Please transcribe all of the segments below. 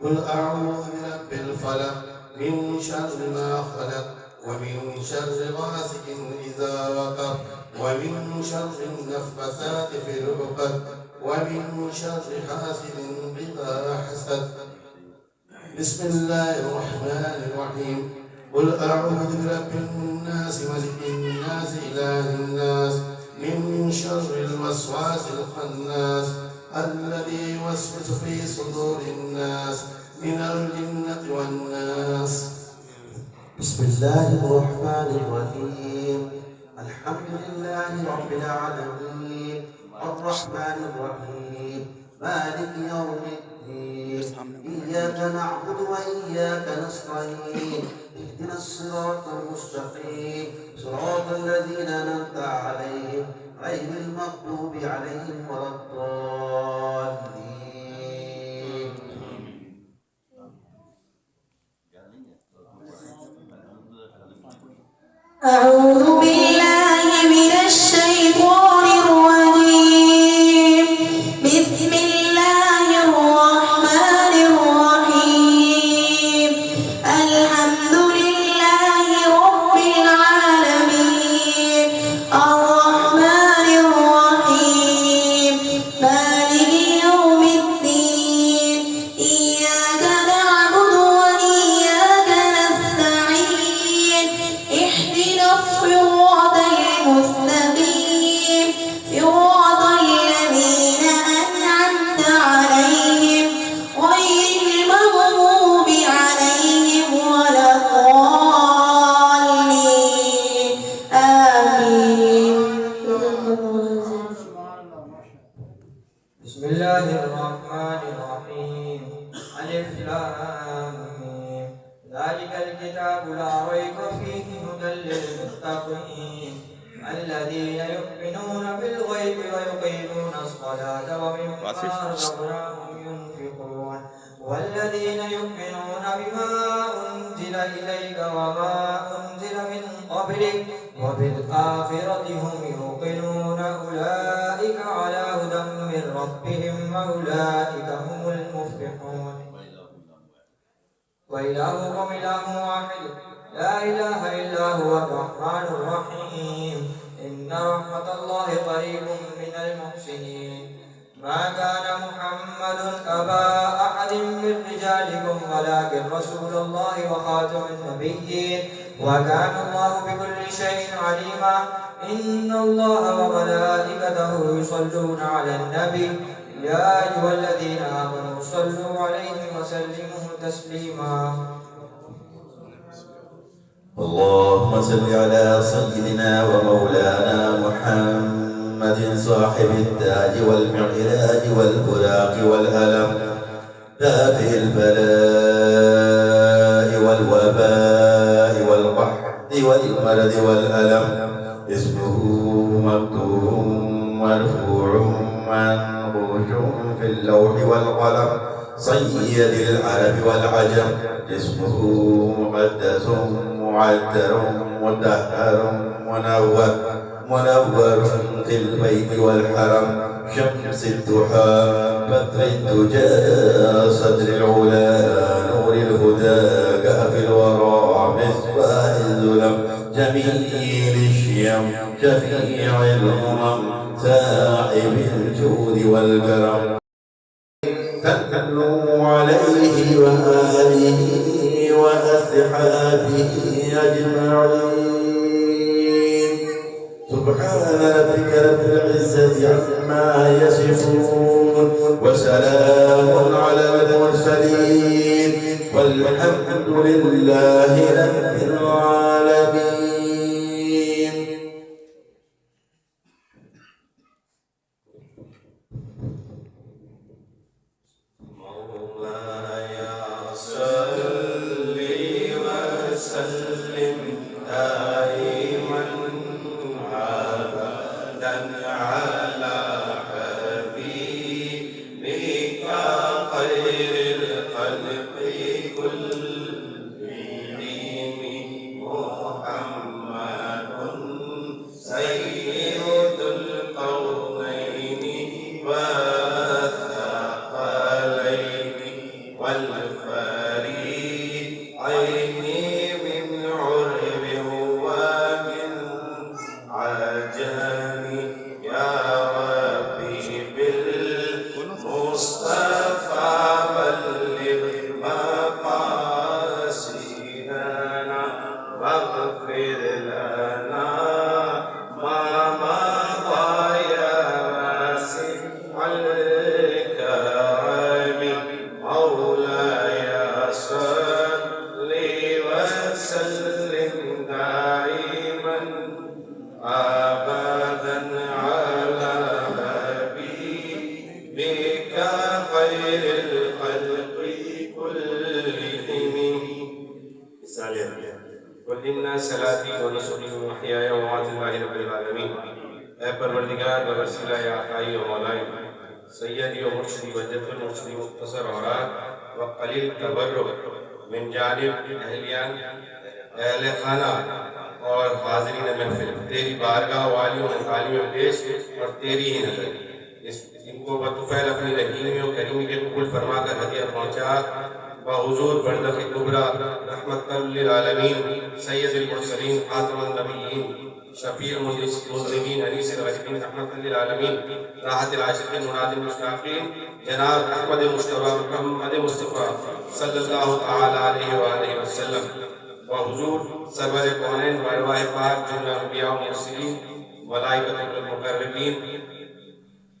قل أعوذ برب الفلق من شر ما خلق ومن شر غاسق إذا وقب ومن شر النفاثات في العقد ومن شر حاسد إذا حسد. بسم الله الرحمن الرحيم. قل أعوذ برب الناس ملك الناس إله الناس من شر الوسواس الخناس الذي يوسوس في صدور الناس من الجنة والناس. بسم الله الرحمن الرحيم. الحمد لله رب العالمين الرحمن الرحيم مالك يوم الدين إياك نعبد وإياك نستعين اهدنا الصراط المستقيم صراط الذين أنعمت عليهم غير المغضوب عليهم ولا الضالين. أعوذ بالله من الشيطان الرجيم. بسم الله الرحمن الرحيم. الحمد لله رب العالمين الرحمن الرحيم مالك يوم الدين إياك نعبد وإياك نستعين اهدنا الصراط المستقيم صراط الذين أنعمت عليهم غير المغضوب عليهم ولا الضالين آمين. بسم الله الرحمن الرحيم. ألف لام ميم. ذلك الكتاب لا ريب فيه هدى للمتقين الذين يؤمنون بالغيب ويقيمون الصلاة ومما رزقناهم ينفقون والذين يؤمنون بما أنزل إليك وما أنزل من قبلك وبالآخرة هم يوقنون أولئك على هدى من ربهم وأولئك هم المفلحون. وإلهكم إله واحد لا إله إلا هو الرحمن الرحيم إن رحمة الله قريب من المحسنين. ما كان محمد أبا أحد من رجالكم ولكن رسول الله وخاتم النبيين وكان الله بكل شيء عليما. إن الله وملائكته يصلون على النبي يا أيها الذين آمنوا صلوا عليه وسلموا تسليما. اللهم صل على سيدنا ومولانا محمد صاحب التاج والمعراج والبراق والألم دافع البلاء والوباء والقحط والمرض والألم. اسمه مكتوب مرفوع منقوش في اللوح والقلم سيد العرب والعجم. اسمه مقدس معتر مطهر منور في البيت والحرم. شمس الضحى بدر الدجى صدر العلا نور الهدى كهف الورى مصباح الظلم جميل الشيم شفيع الأمم ساحب الجود والكرم. صلوا عليه وآله وأصحابه أجمعين. سبحان ربك رب العزة عما يصفون وسلام على المرسلين والحمد لله رب العالمين. مولاي صل وسلم دائما أبدا على حبيبك خير الخلق كلهم محمد سيد القومين والثقلين والفريقين من عرب واغفر لنا ما مضى يا واسع الكرم مولاي صل وسلم دائما أبدا على حبيبك خير الخلق كلهم. قل إن صلاتي ونسكي ومحياي ومماتي لله رب العالمين. اے پروردگار بوسیلہ یا آقائی و مولائی سیدی و مرشدی و جد المرشدی مختصر اوراد و قلیل تبرک من جانب اہلیان اہل خانہ اور حاضرین محفل تیری بارگاہ والیوں نے تعلیم پیش اور تیری ہی نظر ان کو بطفیل اپنی رحیمی و کریمی کے قبول فرما کر ہدیہ پہنچا بحضور بردخ کبرا رحمت للعالمین سید المرسلین خاتم النبیین شفیع المذنبین انیس الغریبین رحمت للعالمین راحت العاشقین مراد المشتاقین جناب احمد مصطفیٰ محمد مصطفیٰ صلی اللہ تعالی علیہ وآلہ وسلم وحضور سرور کونین وارواح پاک جملہ انبیاء و مرسلین ملائکۃ المقربین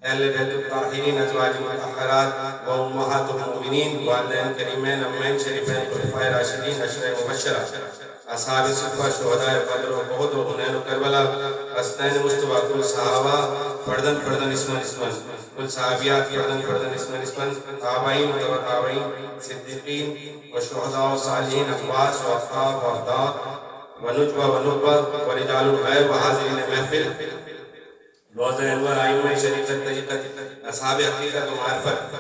اہل بیت الطاہرین ازواج مطہرات و امہات المؤمنین والدین کریمین امین شریفین خلفائے راشدین عشرہ مبشرہ اصحاب صفہ شہداء بدر و احد و حنین و کربلا حسنین مصطفیٰ کل صحابہ فردن فردن اسمن اسمن کل صحابیات فردن فردن اسمن اسمن تابعین و تابعین صدیقین و شہداء و صالحین اقواس و اقطاب و افداد و نجوہ و نقبہ و رجال الغیب و حاضرین محفل روزہ انور آئمہ شریفت طریقت اصحاب حقیقت و معرفت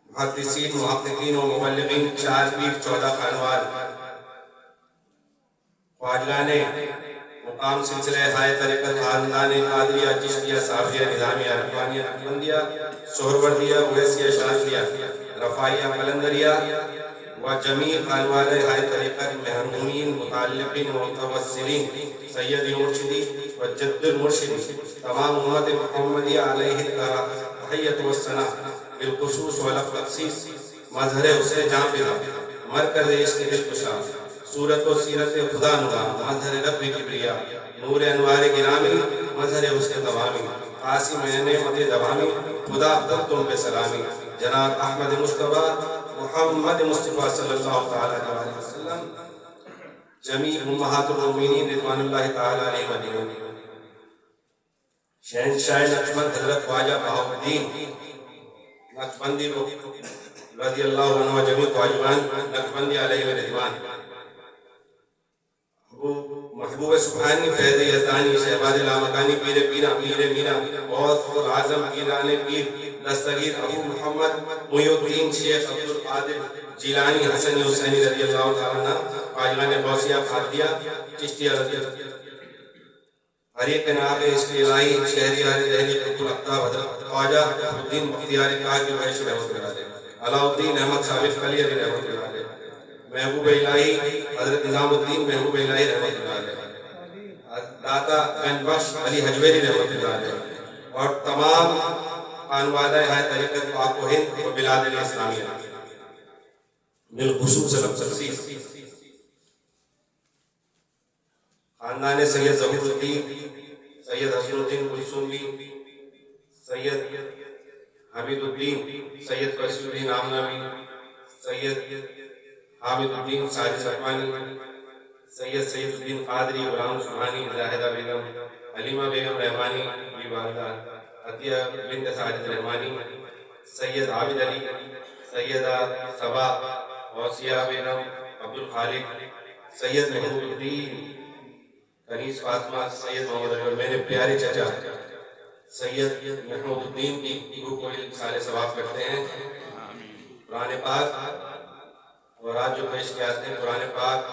محدثین محققین و مبلغین چار پیر 14 خانوار خواجگان مقام سلسلہ ہائے طریقت خاندان قادریہ چشتیہ صافیہ نظامیہ رحمانیہ نقشبندیہ سہروردیہ اویسیہ شاذلیہ رفاعیہ قلندریہ و جمیع خانوار ہائے طریقت محرومین متعلقین و متوسلین سیدی مرشدی و جد المرشدی تمام امت محمدیہ علیہ تحیت و الثناء بالخصوص و لفظیص مظہر حسین جانفدہ مرکز عشق دلکشا صورت و سیرت خدا نما مظہر رب کبریا نور انوار گرامی مظہر حسن دوامی قاسم نعمت دوامی خدا تب تم پہ سلامی جناب احمد مصطفیٰ محمد مصطفیٰ صلی اللہ تعالیٰ علیہ وسلم جمیع امہات المؤمنین رضوان اللہ تعالیٰ علیہ وسلم شہنشاہ نقشبند حضرت خواجہ بہاؤالدین نقشبندی رضی اللہ عنہ و جمیع خواجگان نقشبندی علیہ رضوان محبوب سبحانی فیض یزدانی شہباز لامکانی پیر پیرہ پیر میرہ غوث اور اعظم پیران پیر دستگیر ابو محمد محی الدین شیخ عبدالقادر جیلانی حسنی حسینی رضی اللہ تعالیٰ عنہ خواجگان غوثیہ خادیہ چشتیہ رضی اللہ حریق ناغ عشق الہی شہریار دہلی قطب الاقطاب حضرت خواجہ الدین مختیار کاغ کی وحش رحمت اللہ علیہ علاء الدین احمد صابر علی علی رحمت اللہ علیہ محبوب الہی حضرت نظام الدین محبوب الہی رحمت اللہ علیہ داتا گنج بخش علی حجویری رحمت اللہ علیہ اور تمام خانوادہ ہائے طریقت پاک و ہند و بلاد الاسلامیہ بالخصوص الخصیص خاندان سید ظہور الدین سید حسن الدین کلثومی سید حمید الدین سید فیصل الدین آمنوی سید حامد الدین ساجد رحمانی سید الدین قادری غلام سبحانی زاہدہ بیگم حلیمہ بیگم رحمانی بی والدہ عطیہ بنت ساجد رحمانی سید عابد علی سیدہ صبا غوثیہ بیگم عبدالخالق سید محمود الدین کنیز فاطمہ سید محمد علی اور میرے پیارے چچا سید محمود الدین کی روح کو سارے ثواب کرتے ہیں قرآن پاک اور آج جو پیش کیا آتے ہیں قرآن پاک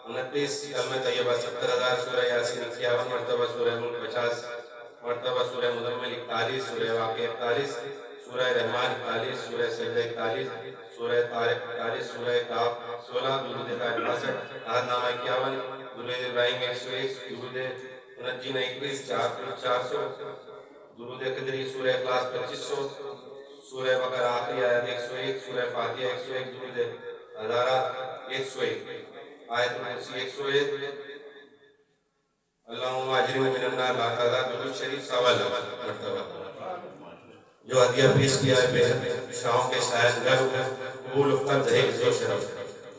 29 کلمہ طیبہ 70,000 سورہ یاسین 51 مرتبہ سورہ ملک 50 مرتبہ سورہ مزمل 41 سورہ واقع 41 سورہ رحمان 41 سورہ سجدہ 41 سورہ طارق 41 سورہ کاف 16 درود طاہر 62 احد نامہ 51 درود ابراہیم 101 درود منجین 21 400 درود قدری سورہ اخلاص 2500 سورہ بقرہ آخری آیت 101 سورہ فاتحہ 101 درود ہزارہ 101 آیت کرسی 101 اللہم اجرنی من النار لا تعداد درود شریف 52 مرتبہ جو ہدیہ پیش کیا ہے بے شاہوں کے شاید گھر قبول افتر دہے عزو شرف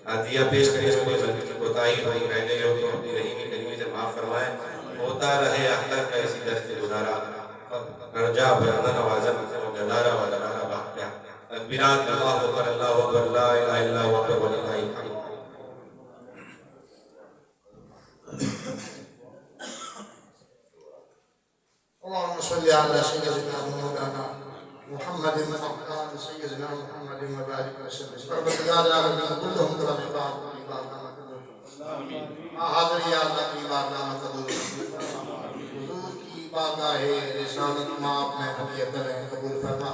ہدیہ پیش کرنے میں کوئی کوتاہی ہوئی رہ گئی ہو تو اپنی رحیمی کریمی سے معاف فرمائیں ہوتا رہے اختر کا اسی درد سے گزارا رجا برنا نوازن گدارا ودرارا باقیا تکبیرات اللہ اکبر لا الہ الا ہوا اکبر وللہ الحمد اللهم صل على سيدنا مولانا محمد وعلى سيدنا محمد وبارك وسلم پروردگار عالمین كلهم برحمتك بارگاہ قبول آمین حاضر یا اللہ کی بارگاہ قبول حضور کی بارگاہ رسالت میں آپ نے ہدیہ کریں قبول فرما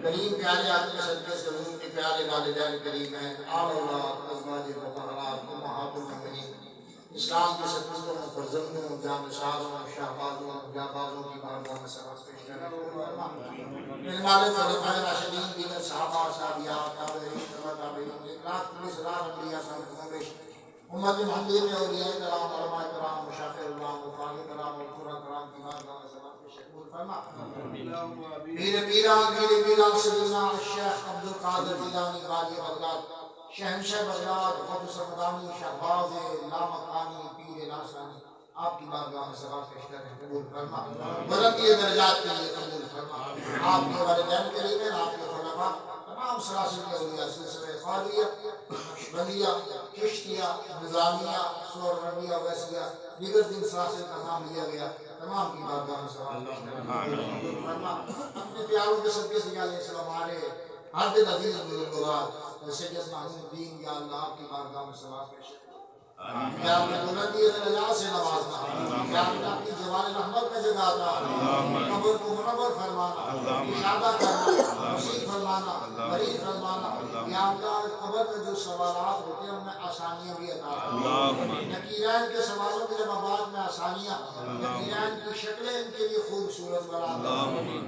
کریم پیارے آپ کے صدقے سے حضور کے پیارے والدین کریم ہیں آل اولاد ازواج مطہرات امہات المؤمنین اسلام کے سرپرستوں فرزندوں جانشاروں شہبازوں جابازوں کی بارگاہ میں سراغ پیش کریں مہمان خلفائے راشدین دیگر صحابہ صحابیات تابعین تابعین اکراط پولیس رار انبیاء صاحب امت محمدی میں اولیاء کرام علماء کرام مشاہد اللہ مفاہی کرام اور قرآن کرام کی بارگاہ میں سراغ پیش فرما پیر پیران سیدنا الشیخ عبدالقادر جیلانی والی بغداد شہنشاہ بغداد غوث سمدانی شہباز لامکانی پیر ناسانی آپ کی بارگاہ میں سراغ پیش کریں قبول فرما بلندی درجات کے لیے قبول فرما آپ کے والدین کریم ہیں آپ کے خلفاء تمام سلاسل کے اولیاء سلسلہ قادریہ نقشبندیہ چشتیہ نظامیہ سہروردیہ ویسیہ دیگر دن سلاسل کا نام لیا گیا تمام کی بارگاہ میں سراغ پیش کریں قبول فرما اپنے پیاروں کے صدقے سے یا علیہ السلام ہمارے ہر دل عزیز بزرگوار سید محمود الدین یا اللہ آپ کی بارگاہ میں سراغ پیش کریں یا اللہ بلندی درجات سے نوازنا یا اللہ اپنی جوان رحمت میں جگاتا قبر کو منور فرمانا اشادہ کرنا نصیب فرمانا مریض فرمانا یا اللہ قبر میں جو سوالات ہوتے ہیں ان میں آسانیاں بھی عطا فرمانا نکیرین کے سوالوں کے جوابات میں آسانیاں نکیرین کی شکلیں ان کے لیے خوبصورت بنا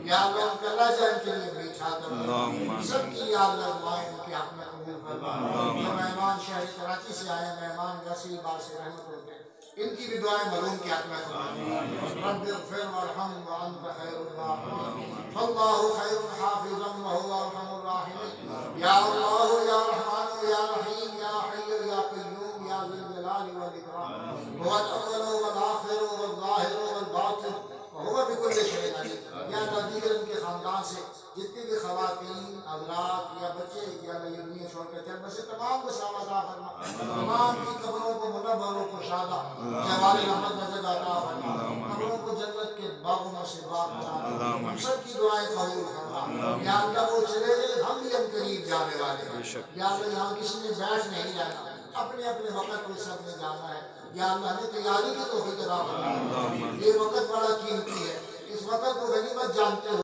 یا اللہ ان کا لہجہ ان کے لیے میٹھا کرنا سب کی یا اللہ دعائیں ان کے حق میں قبول فرما جو مہمان شہر کراچی سے آئے مہمان غسیل بار سے رحمت ہوتے ہیں ان کی بھی دعائیں مرحوم کے حق میں قبول رب اغفر وارحم وانت خیر الراحمین فاللہ خیر حافظا وهو ارحم الراحمین یا اللہ یا رحمان یا رحیم یا حی یا قیوم یا ذی الجلال والاکرام هو الاول والآخر والظاہر والباطن وهو بكل شيء علیم یا اللہ دیگر ان کے خاندان سے جتنی بھی خواتین حضرات یا بچے یا اللہ یہ دنیا چھوڑ کر چل بسے تمام کو شامل عطا فرما تمام کی قبروں کو منور و کشادہ جوال رحمت نظر عطا فرما قبروں کو جنت کے باغوں میں سے باغ بنا ہم سب کی دعائیں قبول فرما یا اللہ وہ چلے گئے ہم بھی ہم قریب جانے والے ہیں یا اللہ یہاں کسی نے بیٹھ نہیں جانا اپنے اپنے وقت کو سب نے جانا ہے یا اللہ ہمیں تیاری کی توفیق عطا فرما یہ وقت بڑا قیمتی ہے اس وقت کو غنیمت جانتے ہو